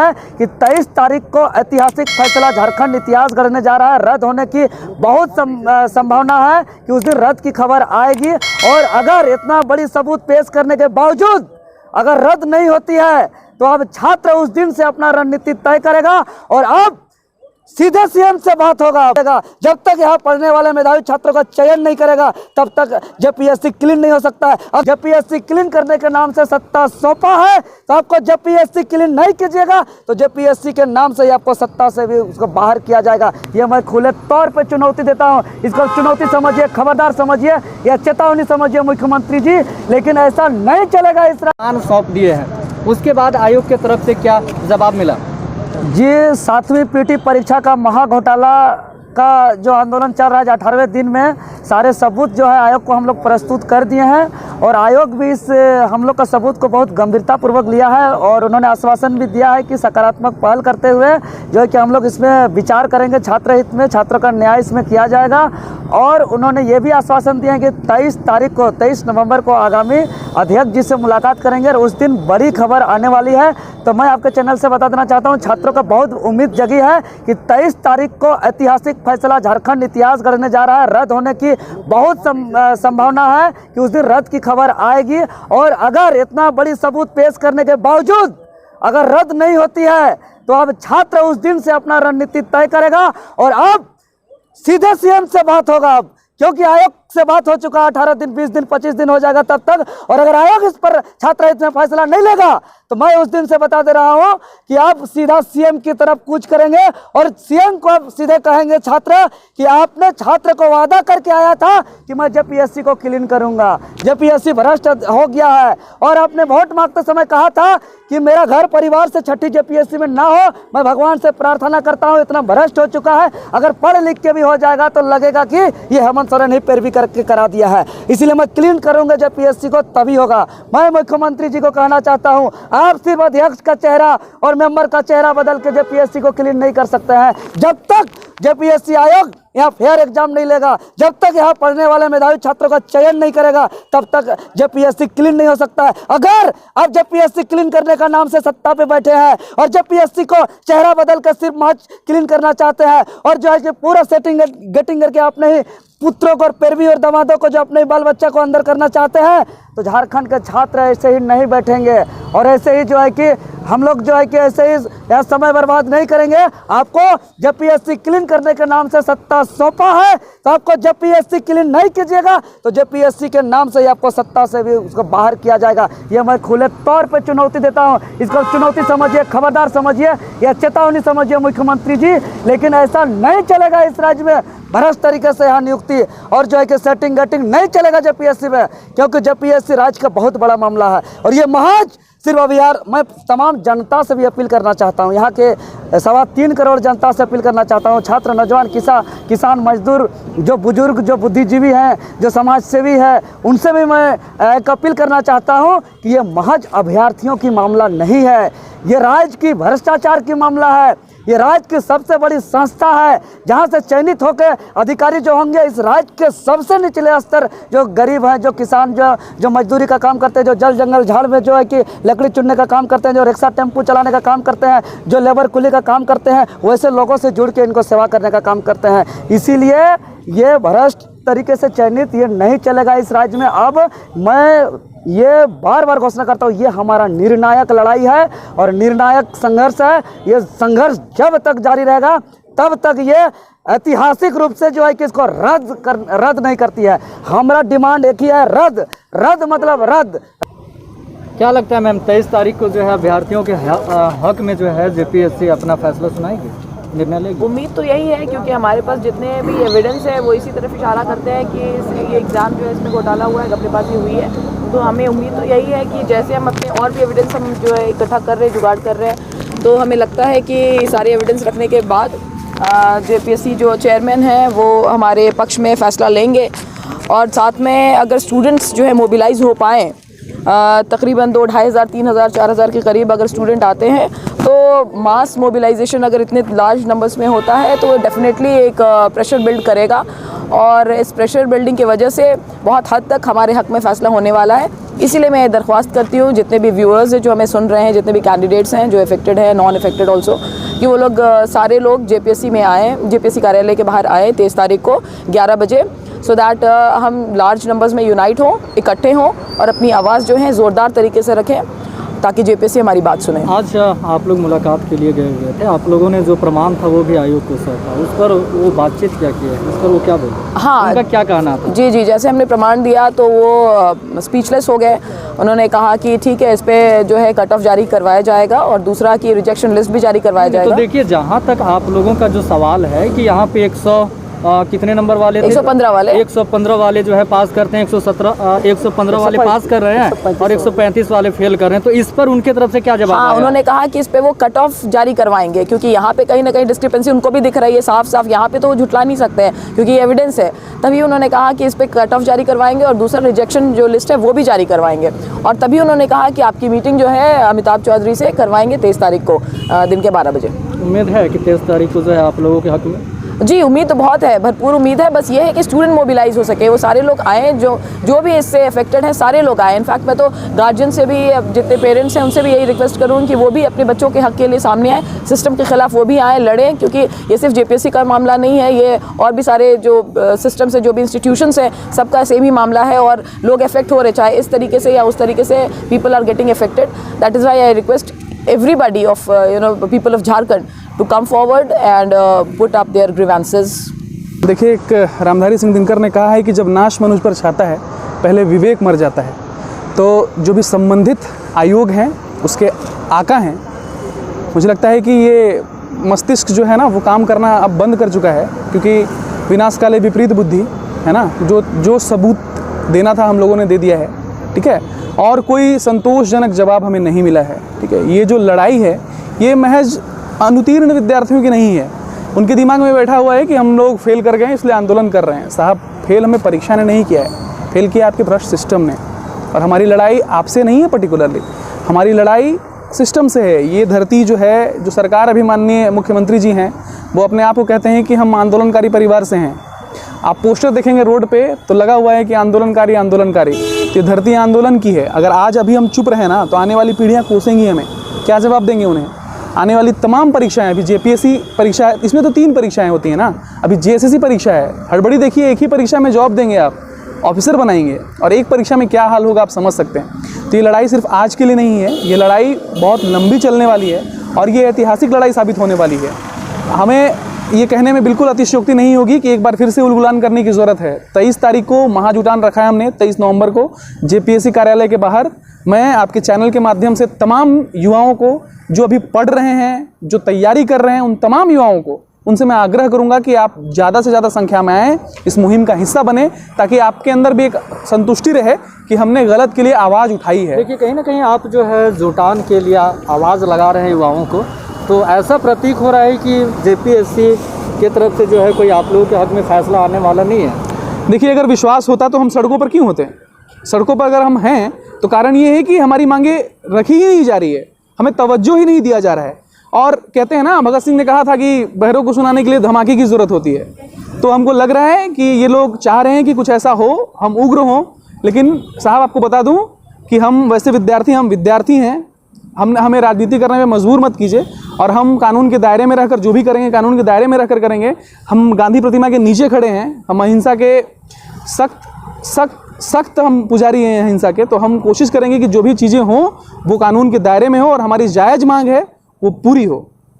है कि 23 तारीख को ऐतिहासिक फैसला झारखंड इतिहास गढ़ने जा रहा है। रद्द होने की बहुत संभावना है कि उस दिन रद्द की खबर आएगी। और अगर इतना बड़ी सबूत पेश करने के बावजूद अगर रद्द नहीं होती है तो अब छात्र उस दिन से अपना रणनीति तय करेगा और अब सीधे सीएम से बात होगा। जब तक यहाँ पढ़ने वाले मेधावी छात्रों का चयन नहीं करेगा तब तक जेपीएससी क्लीन नहीं हो सकता है। अब जेपीएससी क्लीन करने के नाम से सत्ता सौंपा है तो आपको जेपीएससी क्लीन नहीं कीजिएगा तो जेपीएससी के नाम से ही आपको सत्ता से भी उसको बाहर किया जाएगा। ये मैं खुले तौर पे चुनौती देता हूँ। इसको चुनौती समझिए, खबरदार समझिए, या चेतावनी समझिए मुख्यमंत्री जी। लेकिन ऐसा नहीं चलेगा। इस सौंप दिए हैं, उसके बाद आयोग की तरफ से क्या जवाब मिला? जी, 7वीं पीटी परीक्षा का महाघोटाला का जो आंदोलन चल रहा है 18वें दिन में सारे सबूत जो है आयोग को हम लोग प्रस्तुत कर दिए हैं और आयोग भी इस हम लोग का सबूत को बहुत गंभीरतापूर्वक लिया है और उन्होंने आश्वासन भी दिया है कि सकारात्मक पहल करते हुए जो है कि हम लोग इसमें विचार करेंगे, छात्र हित में, छात्रों का न्याय इसमें किया जाएगा। और उन्होंने ये भी आश्वासन दिया है कि 23 नवंबर को आगामी अध्यक्ष जी से मुलाकात करेंगे और उस दिन बड़ी खबर आने वाली है। तो मैं आपके चैनल से बता देना चाहता हूँ, छात्रों का बहुत उम्मीद जगी है कि 23 तारीख को ऐतिहासिक फैसला झारखंड इतिहास गढ़ने जा रहा है। रद्द होने की बहुत संभावना है कि उस दिन रद्द की खबर आएगी। और अगर इतना बड़ी सबूत पेश करने के बावजूद अगर रद्द नहीं होती है तो अब छात्र उस दिन से अपना रणनीति तय करेगा और अब सीधे सीएम से बात होगा। अब क्योंकि आयोग से बात हो चुका, 18 दिन, 20 दिन, 25 दिन हो जाएगा तब तक। और अगर आयोग इस पर छात्र हित में फैसला नहीं लेगा तो मैं उस दिन से बता दे रहा हूं कि आप सीधा सीएम की तरफ कूच करेंगे और सीएम को आप सीधे कहेंगे छात्र कि आपने छात्र को वादा करके आया था कि मैं जेपीएससी को क्लीन करूंगा, जेपीएससी भ्रष्ट हो गया है। और आपने वोट मांगते समय कहा था कि मेरा घर परिवार से छठी जेपीएससी में ना हो, मैं भगवान से प्रार्थना करता हूँ, इतना भ्रष्ट हो चुका है। अगर पढ़ लिख के भी हो जाएगा तो लगेगा कि ये हेमंत सोरेन ही पैरवी करके करा दिया है, इसीलिए मैं क्लीन करूंगा जेपीएससी को, तभी होगा। मैं मुख्यमंत्री जी को कहना चाहता हूं, आप सिर्फ अध्यक्ष का चेहरा और मेंबर का चेहरा बदल के जेपीएससी को क्लीन नहीं कर सकते हैं। जब तक जेपीएससी आयोग यहाँ फेयर एग्जाम नहीं लेगा, जब तक यहाँ पढ़ने वाले मेधावी छात्रों का चयन नहीं करेगा तब तक जेपीएससी क्लीन नहीं हो सकता है। अगर आप जेपीएससी क्लीन करने का नाम से सत्ता पे बैठे हैं और जेपीएससी को चेहरा बदल कर सिर्फ महज क्लीन करना चाहते हैं और जो है कि पूरा सेटिंग गेटिंग करके अपने ही पुत्रों को और पैरवी और दामादों को जो अपने बाल बच्चा को अंदर करना चाहते हैं तो झारखंड के छात्र ऐसे ही नहीं बैठेंगे और ऐसे ही जो है कि हम लोग जो है कि ऐसे ही यहाँ समय बर्बाद नहीं करेंगे। आपको जेपीएससी क्लीन करने के नाम से सत्ता सौंपा है तो आपको जेपीएससी क्लीन नहीं कीजिएगा तो जेपीएससी के नाम से ही आपको सत्ता से भी उसको बाहर किया जाएगा। ये मैं खुले तौर पे चुनौती देता हूँ। इसको चुनौती समझिए, खबरदार समझिए, या चेतावनी समझिए मुख्यमंत्री जी। लेकिन ऐसा नहीं चलेगा। इस राज्य में भ्रष्ट तरीके से यहाँ नियुक्ति और जो है कि सेटिंग गेटिंग नहीं चलेगा जेपीएससी में, क्योंकि जेपीएससी राज्य का बहुत बड़ा मामला है। और ये महज सिर्फ अभी यार मैं तमाम जनता से भी अपील करना चाहता हूँ, यहाँ के 3.25 करोड़ जनता से अपील करना चाहता हूँ, छात्र, नौजवान, किसान, मजदूर, जो बुजुर्ग, जो बुद्धिजीवी हैं, जो समाज सेवी है, उनसे भी मैं एक अपील करना चाहता हूँ कि ये महज अभ्यर्थियों की मामला नहीं है, ये राज्य की भ्रष्टाचार की मामला है। ये राज्य की सबसे बड़ी संस्था है जहां से चयनित होकर अधिकारी जो होंगे इस राज्य के सबसे निचले स्तर, जो गरीब हैं, जो किसान, जो मजदूरी का काम करते हैं, जो जल जंगल झाड़ में जो है कि लकड़ी चुनने का काम करते हैं, जो रिक्शा टेम्पू चलाने का काम करते हैं, जो लेबर कुली का काम करते हैं, वैसे लोगों से जुड़ के इनको सेवा करने का काम करते हैं। इसीलिए ये भ्रष्ट तरीके से चयनित ये नहीं चलेगा इस राज्य में। अब मैं ये बार बार घोषणा करता हूँ, ये हमारा निर्णायक लड़ाई है और निर्णायक संघर्ष है। ये संघर्ष जब तक जारी रहेगा तब तक ये ऐतिहासिक रूप से जो है कि इसको रद्द नहीं करती है। हमारा डिमांड एक ही है, रद्द मतलब रद्द। क्या लगता है मैम, 23 तारीख को जो है अभ्यर्थियों के हक में जो है जेपीएससी अपना फैसला सुनाएगी, निर्णय लेगी? उम्मीद तो यही है, क्योंकि हमारे पास जितने भी एविडेंस है वो इसी तरफ इशारा करते हैं कि ये एग्ज़ाम जो है इसमें घोटाला हुआ है, घपलेबाजी हुई है। तो हमें उम्मीद तो यही है कि जैसे हम अपने और भी एविडेंस हम जो है इकट्ठा कर रहे हैं, जुगाड़ कर रहे हैं, तो हमें लगता है कि सारे एविडेंस रखने के बाद जेपीएससी जो चेयरमैन हैं वो हमारे पक्ष में फ़ैसला लेंगे। और साथ में अगर स्टूडेंट्स जो है मोबिलाइज़ हो पाएँ, तकरीबन 2-2,500, 3,000, 4,000 के करीब अगर स्टूडेंट आते हैं तो तो मास मोबिलाइजेशन अगर इतने लार्ज नंबर्स में होता है तो डेफिनेटली एक प्रेशर बिल्ड करेगा और इस प्रेशर बिल्डिंग की वजह से बहुत हद तक हमारे हक़ में फ़ैसला होने वाला है। इसीलिए मैं दरख्वास्त करती हूँ जितने भी व्यूअर्स हैं जो हमें सुन रहे हैं, जितने भी कैंडिडेट्स हैं जो इफेक्टेड हैं, नॉन इफेक्टेड ऑल्सो, कि वो लोग सारे लोग JPSC में आएँ, JPSC कार्यालय के बाहर आएँ 23 तारीख को 11 बजे, सो दैट हम लार्ज नंबर्स में यूनाइट हों, इकट्ठे हों और अपनी आवाज़ जो है ज़ोरदार तरीके से रखें ताकि JPSC हमारी बात सुने। आज आप लोग मुलाकात के लिए गए हुए थे, आप लोगों ने जो प्रमाण था वो भी आयोग को सौंपा, उस पर वो बातचीत क्या की है, उस पर वो क्या बोले? हाँ, उनका क्या कहना था? जी, जैसे हमने प्रमाण दिया तो वो स्पीचलेस हो गए। उन्होंने कहा कि ठीक है, इस पे जो है कट ऑफ जारी करवाया जाएगा और दूसरा कि रिजेक्शन लिस्ट भी जारी करवाया जाएगा। तो देखिए, जहाँ तक आप लोगों का जो सवाल है कि यहाँ पे 100 कितने नंबर वाले थे? 115 वाले 115 वाले जो है पास करते हैं, 115 वाले पास कर रहे हैं और 135 वाले फेल कर रहे हैं, तो इस पर उनके तरफ से क्या जवाब आया? उन्होंने कहा कि इस पे वो कट ऑफ जारी करवाएंगे क्योंकि यहाँ पे कहीं ना कहीं डिस्क्रिपेंसी उनको भी दिख रही है साफ साफ, यहाँ पे तो वो झुटला नहीं सकते हैं क्योंकि एविडेंस है। तभी उन्होंने कहा कि इस पे कट ऑफ जारी करवाएंगे और दूसरा रिजेक्शन जो लिस्ट है वो भी जारी करवाएंगे। और तभी उन्होंने कहा कि आपकी मीटिंग जो है अमिताभ चौधरी से करवाएंगे 23 तारीख को दिन के 12 बजे। उम्मीद है कि 23 तारीख को जो है आप लोगों के हक में? जी, उम्मीद तो बहुत है, भरपूर उम्मीद है। बस ये है कि स्टूडेंट मोबिलाइज हो सके, वो सारे लोग आएँ जो भी इससे अफेक्टेड हैं, सारे लोग आएँ। इनफैक्ट मैं तो गार्जियन से भी, जितने पेरेंट्स हैं उनसे भी यही रिक्वेस्ट करूँ कि वो भी अपने बच्चों के हक़ के लिए सामने आएँ, सिस्टम के ख़िलाफ़ वो भी आएँ, लड़ें, क्योंकि ये सिर्फ JPSC का मामला नहीं है, ये और भी सारे जो सिस्टम से जो भी इंस्टीट्यूशंस हैं सबका सेम ही मामला है और लोग अफेक्ट हो रहे, चाहे इस तरीके से या उस तरीके से, people are getting affected. That is why I request everybody of people of Jharkhand to come forward and put up their grievances. देखिए, एक रामधारी सिंह दिनकर ने कहा है कि जब नाश मनुष्य पर छाता है पहले विवेक मर जाता है। तो जो भी संबंधित आयोग हैं उसके आका हैं, मुझे लगता है कि ये मस्तिष्क जो है ना वो काम करना अब बंद कर चुका है, क्योंकि विनाश काले विपरीत बुद्धि है ना, जो सबूत देना था हम लोगों ने दे दिया है, ठीक है, और कोई संतोषजनक जवाब हमें नहीं मिला है, ठीक है। ये जो लड़ाई है ये महज अनुत्तीर्ण विद्यार्थियों की नहीं है, उनके दिमाग में बैठा हुआ है कि हम लोग फेल कर गए इसलिए आंदोलन कर रहे हैं। साहब, फेल हमें परीक्षा ने नहीं किया है, फेल किया आपके भ्रष्ट सिस्टम ने। और हमारी लड़ाई आपसे नहीं है पर्टिकुलरली, हमारी लड़ाई सिस्टम से है। ये धरती जो है, जो सरकार अभी माननीय मुख्यमंत्री जी हैं वो अपने आप को कहते हैं कि हम आंदोलनकारी परिवार से हैं। आप पोस्टर देखेंगे रोड पे तो लगा हुआ है कि आंदोलनकारी आंदोलनकारी। तो ये धरती आंदोलन की है। अगर आज अभी हम चुप रहे ना तो आने वाली पीढ़ियाँ कोसेंगी हमें, क्या जवाब देंगे उन्हें? आने वाली तमाम परीक्षाएं, अभी JPSC परीक्षा है, इसमें तो 3 परीक्षाएं होती हैं ना, अभी JSSC परीक्षा है, हड़बड़ी देखिए, एक ही परीक्षा में जॉब देंगे आप, ऑफिसर बनाएंगे, और एक परीक्षा में क्या हाल होगा आप समझ सकते हैं। तो ये लड़ाई सिर्फ आज के लिए नहीं है, ये लड़ाई बहुत लंबी चलने वाली है और ये ऐतिहासिक लड़ाई साबित होने वाली है। हमें ये कहने में बिल्कुल अतिशयोक्ति नहीं होगी कि एक बार फिर से उलगुलान करने की ज़रूरत है। 23 तारीख को महाजुटान रखा है हमने, 23 नवंबर को JPSC कार्यालय के बाहर। मैं आपके चैनल के माध्यम से तमाम युवाओं को, जो अभी पढ़ रहे हैं, जो तैयारी कर रहे हैं, उन तमाम युवाओं को, उनसे मैं आग्रह करूंगा कि आप ज़्यादा से ज़्यादा संख्या में आएँ, इस मुहिम का हिस्सा बने, ताकि आपके अंदर भी एक संतुष्टि रहे कि हमने गलत के लिए आवाज़ उठाई है। देखिए, कहीं ना कहीं आप जो है जुटान के लिए आवाज़ लगा रहे हैं युवाओं को, तो ऐसा प्रतीक हो रहा है कि JPSC की तरफ से जो है कोई आप लोगों के हक में फैसला आने वाला नहीं है। देखिए, अगर विश्वास होता तो हम सड़कों पर क्यों होते हैं? सड़कों पर अगर हम हैं तो कारण ये है कि हमारी मांगे रखी ही नहीं जा रही है, हमें तवज्जो ही नहीं दिया जा रहा है। और कहते हैं ना, भगत सिंह ने कहा था कि बहरों को सुनाने के लिए धमाके की ज़रूरत होती है। तो हमको लग रहा है कि ये लोग चाह रहे हैं कि कुछ ऐसा हो, हम उग्र हों। लेकिन साहब, आपको बता दूं कि हम वैसे विद्यार्थी हैं, हमें राजनीति करने में मजबूर मत कीजिए। और हम कानून के दायरे में रहकर जो भी करेंगे, कानून के दायरे में रहकर करेंगे। हम गांधी प्रतिमा के नीचे खड़े हैं, हम अहिंसा के सख्त हम पुजारी हैं अहिंसा के। तो हम कोशिश करेंगे कि जो भी चीज़ें हों वो कानून के दायरे में हो और हमारी जायज़ मांग है वो पूरी हो।